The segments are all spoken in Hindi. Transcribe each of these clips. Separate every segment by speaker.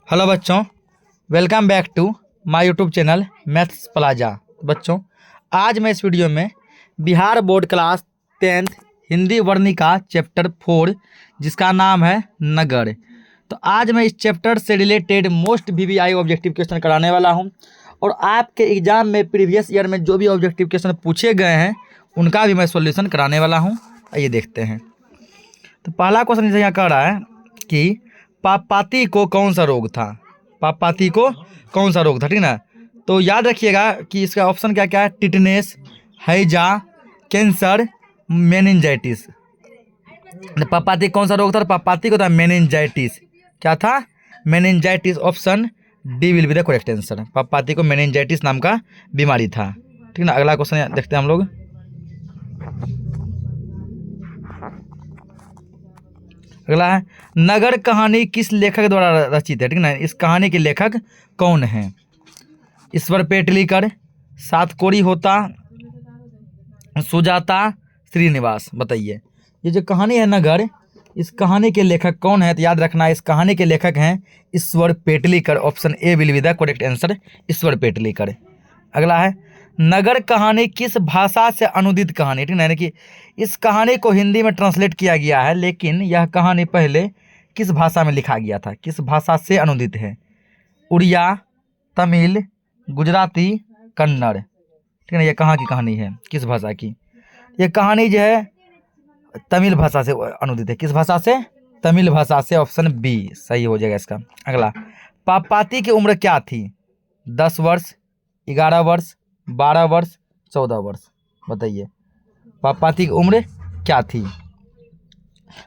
Speaker 1: हेलो बच्चों, welcome back to my YouTube channel maths plaza. बच्चों, आज मैं इस वीडियो में Bihar board class 10th Hindi Varnika chapter 4 जिसका नाम है नगर। तो आज मैं इस चैप्टर से related most VVI objective question कराने वाला हूं और आपके एग्जाम में प्रीवियस ईयर में जो भी ऑब्जेक्टिव क्वेश्चन पूछे गए हैं उनका भी मैं सॉल्यूशन कराने वाला हूँ। आइए देखते हैं। तो पहला क्वेश्चन जैसे यहाँ कह रहा है कि पापाती को कौन सा रोग था। पापाती को कौन सा रोग था, ठीक ना। तो याद रखिएगा कि इसका ऑप्शन क्या क्या है, टिटनेस, हैजा, कैंसर, मेनिंजाइटिस। पापाती कौन सा रोग था, पापाती को था मेनिंजाइटिस। क्या था, meningitis. Option D will be the correct answer. Papathi को मेनिंजाइटिस नाम का बीमारी था, ठीक ना। अगला क्वेश्चन देखते हैं हम लोग। अगला है, नगर कहानी किस लेखक द्वारा रचित है, ठीक ना। इस कहानी के लेखक कौन है। ईश्वर पेटलीकर, सातकोरी होता, सुजाता, श्रीनिवास। बताइए ये जो कहानी है नगर, इस कहानी के लेखक कौन है। तो याद रखना इस कहानी के लेखक हैं Ishwar Petlikar. Option A will be the correct answer, Ishwar Petlikar. अगला है, नगर कहानी किस भाषा से अनुदित कहानी, ठीक ना। यानी कि इस कहानी को हिंदी में ट्रांसलेट किया गया है, लेकिन यह कहानी पहले किस भाषा में लिखा गया था, किस भाषा से अनुदित है। उड़िया, तमिल, गुजराती, कन्नड़, ठीक है ना। यह कहाँ की कहानी है, किस भाषा की। यह कहानी जो है तमिल भाषा से अनुदित है। किस भाषा से, तमिल भाषा से। ऑप्शन बी सही हो जाएगा इसका। अगला, पापाती की उम्र क्या थी। 10 वर्ष, 11 वर्ष, 12 वर्ष, 14 वर्ष। बताइए पापाती की उम्र क्या थी।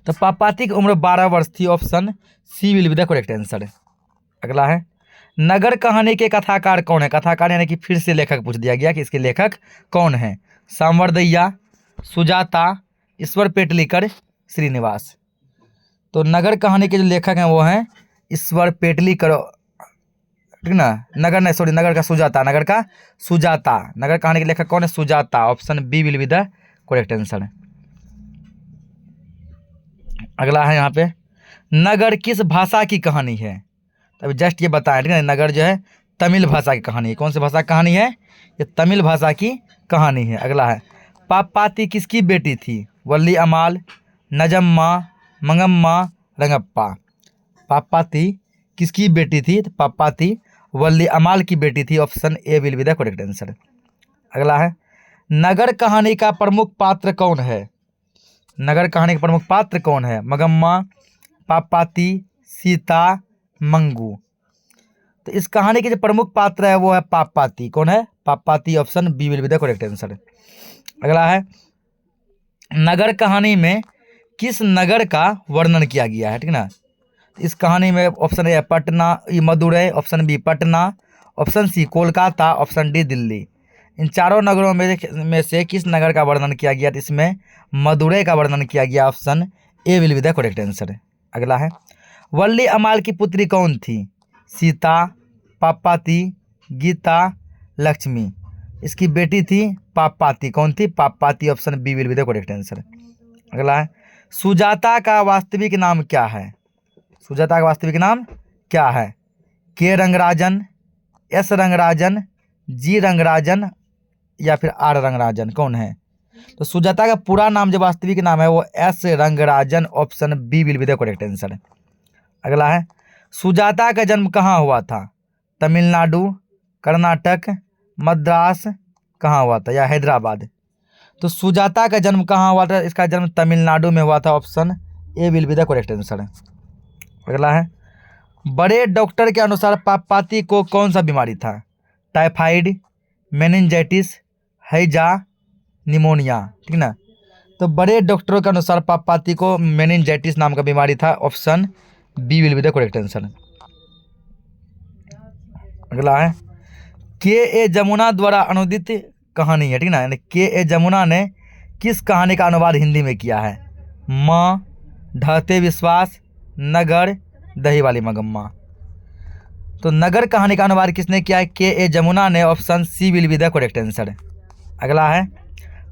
Speaker 1: तो पापाती की उम्र 12 वर्ष थी। Option C will be the correct answer. अगला है, नगर कहानी के कथाकार कौन है। कथाकार यानी कि फिर से लेखक पूछ दिया गया कि इसके लेखक कौन है। सांवरदैया, सुजाता, ईश्वर पेटलीकर, श्रीनिवास। तो नगर कहानी के जो लेखक हैं वो हैं ईश्वर पेटलीकर, ठीक ना। नगर नहीं, सॉरी, नगर का सुजाता, नगर का सुजाता। नगर कहानी के लेखक कौन है, Sujata. Option B will be the correct answer. अगला है यहाँ पे, नगर किस भाषा की कहानी है। तभी जस्ट ये बताएं, ठीक है। नगर जो है तमिल भाषा की कहानी है। कौन सी भाषा की कहानी है, ये तमिल भाषा की कहानी है। अगला है, पापाती किसकी बेटी थी। वल्ली अमाल, नजम्मा, मंगम्मा, रंगप्पा। पापाती किसकी बेटी थी। तो पापाती वल्ली अमाल की बेटी थी। Option A will be the correct answer. अगला है, नगर कहानी का प्रमुख पात्र कौन है। नगर कहानी का प्रमुख पात्र कौन है। मगम्मा, पापाती, सीता, मंगू। तो इस कहानी के जो प्रमुख पात्र है वो है पापाती। कौन है, Papathi. Option B will be the correct answer. अगला है, नगर कहानी में किस नगर का वर्णन किया गया है, ठीक ना। इस कहानी में option A Patna, Madurai, option B Patna, option C Kolkata, option D Delhi. इन चारों नगरों में से किस नगर का वर्णन किया गया। तो इसमें मदुरई का वर्णन किया गया। Option A will be the correct answer. अगला है, वल्ली अमाल की पुत्री कौन थी। सीता, पापाती, गीता, लक्ष्मी। इसकी बेटी थी पापाती। कौन थी, Papathi. Option B will be the correct answer. अगला है, सुजाता का वास्तविक नाम क्या है। सुजाता का वास्तविक नाम क्या है। के रंगराजन, एस रंगराजन, जी रंगराजन या फिर आर रंगराजन। कौन है। तो सुजाता का पूरा नाम जो वास्तविक नाम है वो S Rangarajan. Option B will be the correct answer. अगला है, सुजाता का जन्म कहाँ हुआ था। तमिलनाडु, कर्नाटक, मद्रास, कहाँ हुआ था, या हैदराबाद। तो सुजाता का जन्म कहाँ हुआ था। इसका जन्म तमिलनाडु में हुआ था। Option A will be the correct answer. अगला है, बड़े डॉक्टर के अनुसार पापाती को कौन सा बीमारी था। टाइफाइड, मेनिंजाइटिस, हैजा, निमोनिया, ठीक ना। तो बड़े डॉक्टरों के अनुसार पापाती को मेनिंजाइटिस नाम का बीमारी था। Option B will be the correct answer. अगला है, के ए जमुना द्वारा अनुदित कहानी है, ठीक ना। यानी के ए जमुना ने किस कहानी का अनुवाद हिंदी में किया है। माँ, ढहते विश्वास, नगर, दही वाली मगम्मा। तो नगर कहानी का अनुवाद किसने किया है, के ए जमुना ने। Option C will be the correct answer. अगला है,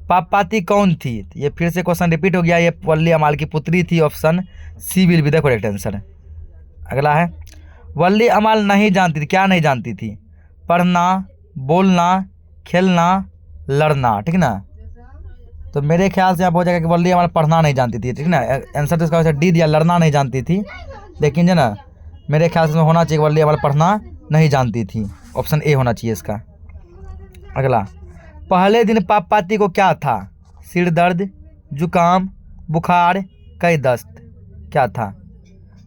Speaker 1: पापाती कौन थी। ये फिर से क्वेश्चन रिपीट हो गया। ये वल्ली अमाल की पुत्री थी। Option C will be the correct answer. अगला है, वल्ली अमाल नहीं जानती थी, क्या नहीं जानती थी? पढ़ना, बोलना, खेलना, लड़ना, ठीक ना। तो मेरे ख्याल से यहाँ हो जाएगा कि वल्ली अमाल पढ़ना नहीं जानती थी, ठीक ना। आंसर तो इसका वैसे डी दिया, लड़ना नहीं जानती थी, लेकिन जो ना मेरे ख्याल से इसमें होना चाहिए वल्ली अमाल पढ़ना नहीं जानती थी। ऑप्शन ए होना चाहिए इसका। अगला, पहले दिन पापाती को क्या था? सिर दर्द, जुकाम, बुखार, कई दस्त, क्या था?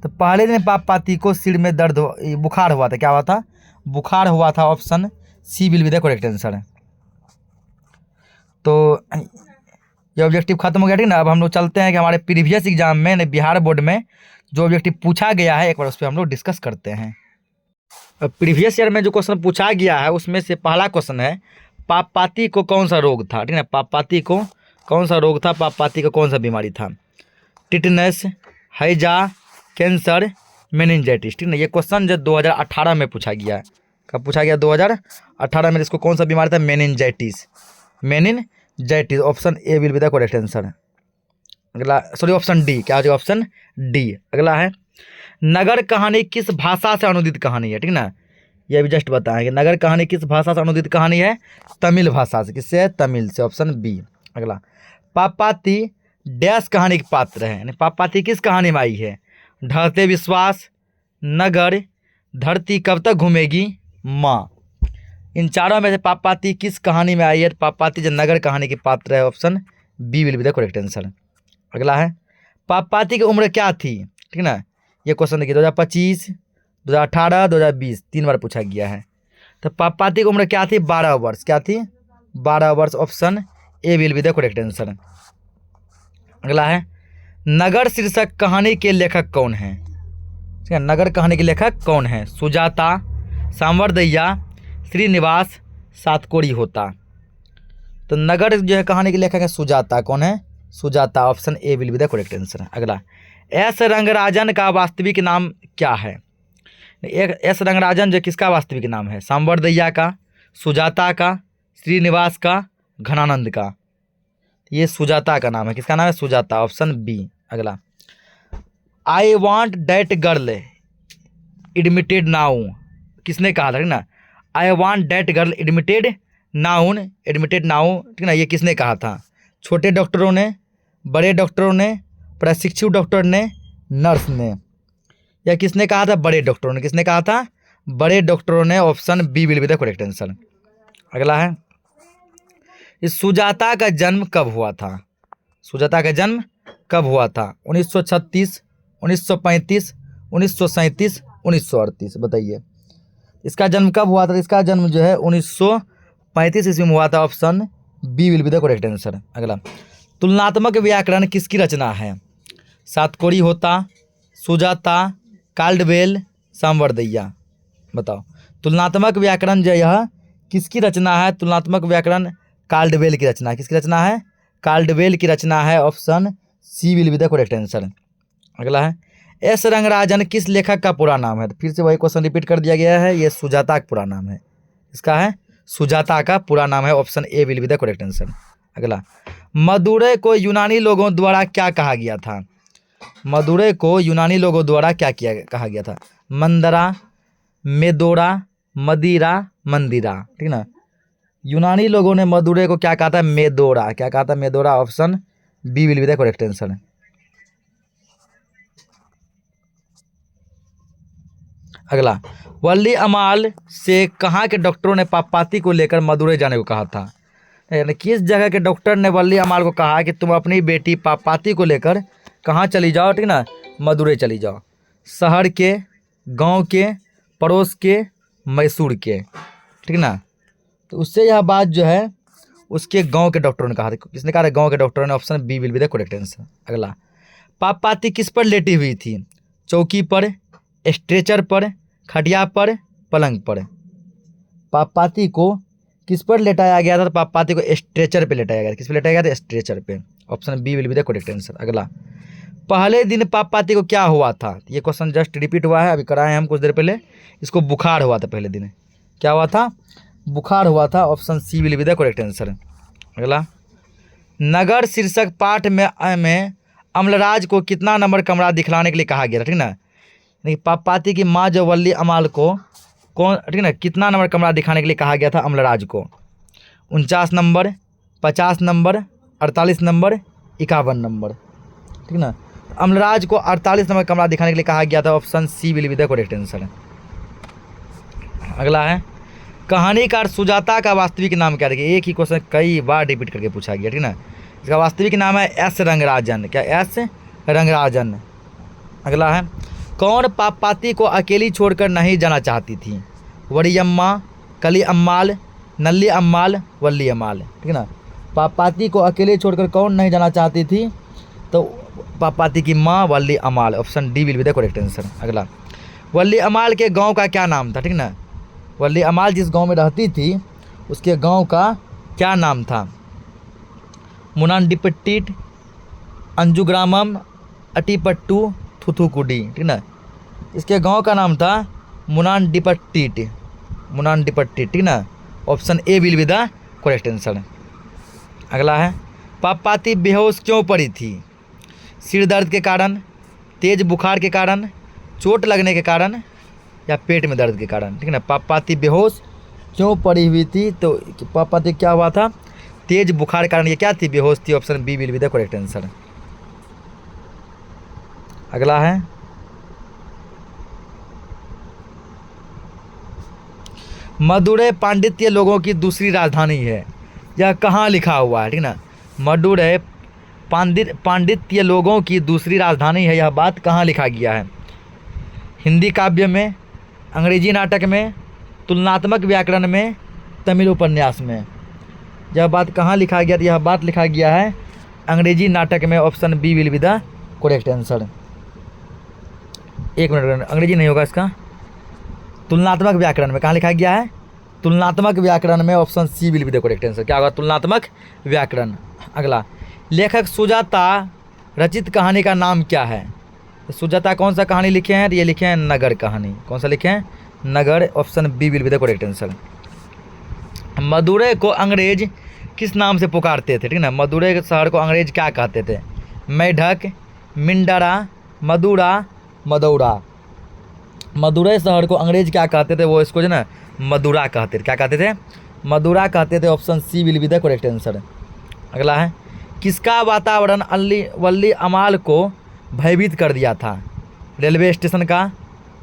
Speaker 1: तो पहले दिन पापाती को सिर में दर्द बुखार हुआ था, क्या हुआ था? बुखार हुआ था। Option C will be the correct answer. तो ये ऑब्जेक्टिव खत्म हो गया, ठीक ना। अब हम लोग चलते हैं कि हमारे प्रीवियस एग्जाम में बिहार बोर्ड में जो ऑब्जेक्टिव पूछा गया है एक बार उस पर हम लोग डिस्कस करते हैं। प्रीवियस ईयर में जो क्वेश्चन पूछा गया है उसमें से पहला क्वेश्चन है पापाती को कौन सा रोग था, ठीक है। पापाती को कौन सा रोग था? पापाती को कौन सा बीमारी था? टिटनस, हैजा, कैंसर, मेनिंजाइटिस, ठीक ना। ये क्वेश्चन जो 2018 में पूछा गया है। कब पूछा गया? 2018 में। इसको कौन सा बीमारी था? Meningitis, meningitis. Option A will be the correct answer. अगला, सॉरी ऑप्शन डी, क्या हो जाएगा? Option D. अगला है नगर कहानी किस भाषा से अनुदित कहानी है, ठीक ना। ये भी जस्ट बताएं कि नगर कहानी किस भाषा से अनुदित कहानी है? तमिल भाषा से। किससे है? तमिल से। Option B. अगला, पापाती डैश कहानी के पात्र है, यानी पापाती किस कहानी में आई है? ढलते विश्वास, नगर, धरती कब तक घूमेगी, माँ। इन चारों में से पापाती किस कहानी में आई है? पापाती जो नगर कहानी के पात्र है। Option B will be the correct answer. अगला है पापाती की उम्र क्या थी, ठीक ना। ये क्वेश्चन देखिए 2025, 2018, 2020 3 बार पूछा गया है। तो पापाती की उम्र क्या थी? 12 वर्ष। क्या थी? 12 वर्ष। Option A will be the correct answer. अगला है नगर शीर्षक कहानी के लेखक कौन है, ठीक है। नगर कहानी के लेखक कौन है? सुजाता, सांवरदैया, श्रीनिवास, सातकोड़ी होता। तो नगर जो है कहानी के लेखक है सुजाता। कौन है? Sujata. Option A will be the correct answer. अगला, एस रंगराजन का वास्तविक नाम क्या है? एस रंगराजन जो किसका वास्तविक नाम है? सांवरदैया का, सुजाता का, श्रीनिवास का, घनानंद का। ये सुजाता का नाम है। किसका नाम है? सुजाता। Option B. अगला, I want that girl admitted now, किसने कहा था, ठीक ना। I want that girl admitted now, admitted now, ठीक ना। ये किसने कहा था? छोटे डॉक्टरों ने, बड़े डॉक्टरों ने, प्रशिक्षु डॉक्टर ने, नर्स ने। या किसने कहा था? बड़े डॉक्टरों ने। किसने कहा था? बड़े डॉक्टरों ने। Option B will be the correct answer. अगला है इस सुजाता का जन्म कब हुआ था? सुजाता का जन्म कब हुआ था? 1936, 1935, 1937, 1938। बताइए इसका जन्म कब हुआ था? इसका जन्म जो है 1935 ईस्वी में हुआ था। Option B will be the correct answer. अगला, तुलनात्मक व्याकरण किसकी रचना है? सातकोड़ी होता, सुजाता, काल्डवेल, सांवरदैया। बताओ तुलनात्मक व्याकरण जो यह किसकी रचना है? तुलनात्मक व्याकरण काल्डवेल की रचना। किसकी रचना है? काल्डवेल की रचना है। Option C will be the correct answer. अगला है एस रंगराजन किस लेखक का पूरा नाम है? फिर से वही क्वेश्चन रिपीट कर दिया गया है। ये सुजाता का पूरा नाम है। इसका है सुजाता का पूरा नाम है। Option A will be the correct answer. अगला, मदुरै को यूनानी लोगों द्वारा क्या कहा गया था? मदुरै को यूनानी लोगों द्वारा क्या कहा गया था? मंदरा, मेदोरा, मदिरा, मंदिरा, ठीक ना। यूनानी लोगों ने मदुरै को क्या कहा था? मेदोरा। क्या कहा था? मेदोरा। Option B will be the correct answer. अगला, वल्ली अमाल से कहाँ के डॉक्टरों ने पापाती को लेकर मदुरै जाने को कहा था? यानी किस जगह के डॉक्टर ने वल्ली अमाल को कहा कि तुम अपनी बेटी पापाती को लेकर कहाँ चली जाओ, ठीक ना, मदुरै चली जाओ। शहर के, गांव के, पड़ोस के, मैसूर के, ठीक ना। तो उससे यह बात जो है उसके गांव के डॉक्टरों ने कहा था। किसने कहा था? गांव के डॉक्टरों ने। Option B will be the correct answer. अगला, पापाती किस पर लेटी हुई थी? चौकी पर, स्ट्रेचर पर, खटिया पर, पलंग पर। पापाती को किस पर लेटाया गया था? तो पापाती को स्ट्रेचर पे लेटाया गया था। किस पे लेटाया गया था? स्ट्रेचर पे। Option B will be the correct answer. अगला, पहले दिन पापाती को क्या हुआ था? ये क्वेश्चन जस्ट रिपीट हुआ है, अभी कराए हम कुछ देर पहले। इसको बुखार हुआ था पहले दिन। क्या हुआ था? बुखार हुआ था। Option C will be the correct answer. अगला, नगर शीर्षक पाठ में अमलराज को कितना नंबर कमरा दिखलाने के लिए कहा गया था, ठीक ना। यानी पापपाती की माँ जो वल्ली अमाल को कौन, ठीक है ना, कितना नंबर कमरा दिखाने के लिए कहा गया था अम्लराज को? 49 नंबर, 50 नंबर, 48 नंबर, 51 नंबर, ठीक ना। अम्लराज को 48 नंबर कमरा दिखाने के लिए कहा गया था। Option C will be the correct answer. अगला है कहानीकार सुजाता का वास्तविक नाम क्या? देखिए एक ही क्वेश्चन कई बार रिपीट करके पूछा गया, ठीक ना। इसका वास्तविक नाम है एस रंगराजन। क्या? एस रंगराजन। अगला है कौन पापपाती को अकेली छोड़कर नहीं जाना चाहती थी? वरियम्मा, कली अम्माल, नल्ली अम्माल, वल्ली अम्माल, ठीक ना। पापपाती को अकेले छोड़कर कौन नहीं जाना चाहती थी? तो पापपाती की माँ Valli Ammal. Option D will be the correct answer. अगला वल्ली अम्माल के गांव का क्या नाम था? ठीक ना, वल्ली अम्माल जिस गांव में रहती थी उसके गांव का क्या नाम था? मुनांडिपट्टीट, अंजुग्रामम, अटीपट्टू, थुथुकुडी, ठीक ना। इसके गांव का नाम था मुनांडिपट्टीट, मुनांडिपट्टीट, ठीक ना। Option A will be the correct answer. अगला है पापपाती बेहोश क्यों पड़ी थी? सिर दर्द के कारण, तेज बुखार के कारण, चोट लगने के कारण, या पेट में दर्द के कारण, ठीक है ना। पापपाती बेहोश क्यों पड़ी हुई थी? तो पापपाती क्या हुआ था? तेज बुखार के कारण ये क्या थी? बेहोश थी। Option B will be the correct answer. अगला है मदुरै पांडित्य लोगों की दूसरी राजधानी है। यह कहाँ लिखा हुआ है? ठीक ना, मदुरै पांडित्य लोगों की दूसरी राजधानी है, यह बात कहाँ लिखा गया है? हिंदी काव्य में, अंग्रेजी नाटक में, तुलनात्मक व्याकरण में, तमिल उपन्यास में। यह बात कहाँ लिखा गया? यह बात लिखा गया है अंग्रेजी नाटक में। Option B will be the correct answer. एक मिनट, अंग्रेजी नहीं होगा इसका, तुलनात्मक व्याकरण में। कहाँ लिखा गया है? तुलनात्मक व्याकरण में। Option C will be the correct answer. क्या होगा? तुलनात्मक व्याकरण। अगला लेखक सुजाता रचित कहानी का नाम क्या है? तो सुजाता कौन सा कहानी लिखे हैं? तो ये लिखे हैं नगर कहानी। कौन सा लिखे हैं? नगर। Option B will be the correct answer. Madurai को अंग्रेज किस नाम से पुकारते थे? ठीक ना, मदुरै शहर को अंग्रेज क्या कहते थे? मेढक, मिंडरा, मदुरा, मदौरा। मदुरै शहर को अंग्रेज क्या कहते थे? वो इसको जो ना मदुरा कहते थे। क्या कहते थे? मदुरा कहते थे। Option C will be the correct answer. अगला है किसका वातावरण वल्ली अमाल को भयभीत कर दिया था? रेलवे स्टेशन का,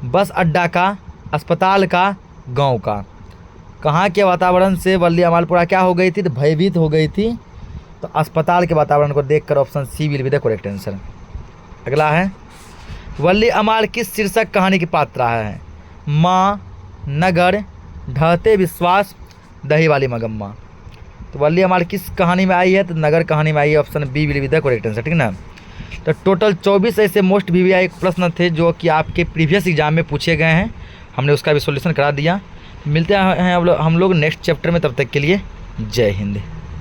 Speaker 1: बस अड्डा का, अस्पताल का, गांव का। कहाँ के वातावरण से वल्ली अमालपुरा क्या हो गई थी? तो भयभीत हो गई थी। तो अस्पताल के वातावरण को देखकर option C will be the correct answer. अगला है वल्ली अमाल किस शीर्षक कहानी की पात्रा है? माँ, नगर, ढहते विश्वास, दही वाली मगम्मा। तो वल्ली अमाल किस कहानी में आई है? तो नगर कहानी में आई है। Option B will be the correct answer. ठीक ना। तो टोटल 24 ऐसे मोस्ट वीवीआई प्रश्न थे जो कि आपके प्रीवियस एग्जाम में पूछे गए हैं। हमने उसका भी सॉल्यूशन करा दिया। मिलते हैं हम लोग नेक्स्ट चैप्टर में, तब तक के लिए जय हिंद।